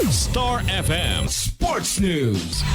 Star FM Sports News.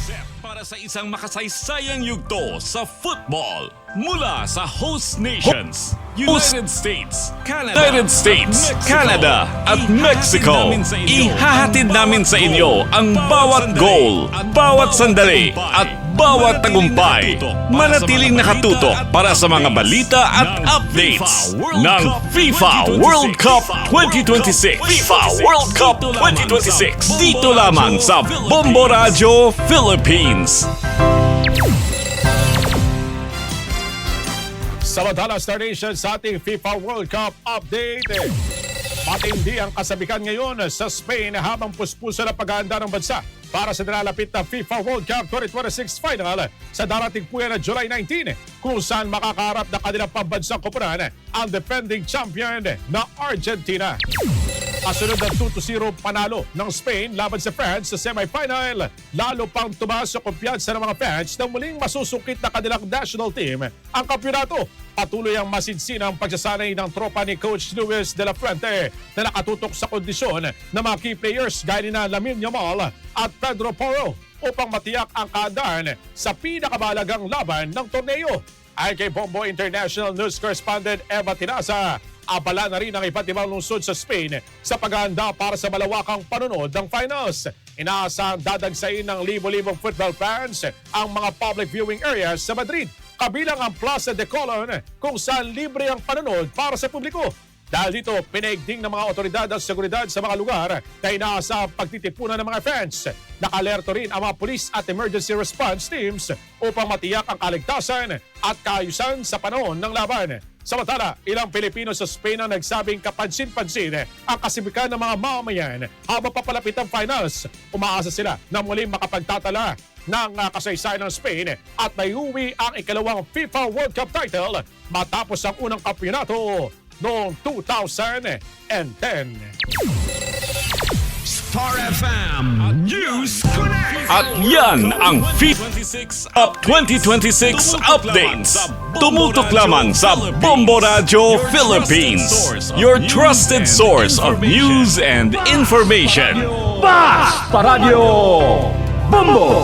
Set para sa isang makasaysayang yugto sa football mula sa host nations, United States, Canada at Mexico. Ihahatid namin sa inyo ang bawat goal, bawat sandali at bawat tagumpay. Manatiling nakatutok para sa mga balita at updates ng FIFA World Cup 2026. FIFA World Cup 2026. Dito lamang sa Bombo Radio Philippines. Samantala, Star Nation, sa ating FIFA World Cup update. Matindi ang kasabikan ngayon sa Spain habang puspuso na paghahanda ng bansa para sa nilalapit na FIFA World Cup 2026 final sa darating po yan na July 19, kung saan makakaharap na kanilang pambansang koponan ang defending champion na Argentina. Kasunod ng 2-0 panalo ng Spain laban sa France sa semifinal, lalo pang tumaas ang kumpiyansa ng mga fans na muling masusungkit na kanilang national team ang kampyonato. Patuloy ang masinsinang pagsasanay ng tropa ni Coach Luis de la Fuente na nakatutok sa kondisyon ng mga key players gaya ni Lamine Yamal at Pedro Porro upang matiyak ang kaandaan sa pinakamahalagang laban ng torneo. Ayon kay Bombo International News Correspondent Eva Tinasa, abala na rin ang iba't ibang lungsod sa Spain sa paghahanda para sa malawakang panunod ng finals. Inaasang dadagsain ng libo-libong football fans ang mga public viewing areas sa Madrid, kabilang ang Plaza de Colón kung saan libre ang panunod para sa publiko. Dahil dito, pinaigting ng mga otoridad at seguridad sa mga lugar na inaasa pagtitipunan ng mga fans. Nakalerto rin ang mga police at emergency response teams upang matiyak ang kaligtasan at kaayusan sa panahon ng laban. Samantala, ilang Pilipino sa Spain ang nagsabing kapansin-pansin ang kasibikan ng mga mamamayan habang papalapit ang finals. Umaasa sila na muling makapagtatala ng kasaysayan ng Spain at naiuwi ang ikalawang FIFA World Cup title matapos ang unang kampyonato noong 2010. Star FM News Connect. At yan ang FIFA Up 2026 updates. Tumutok lamang sa Bombo Radio Philippines, your trusted source of news and information. Bas! Paradyo! Bombo!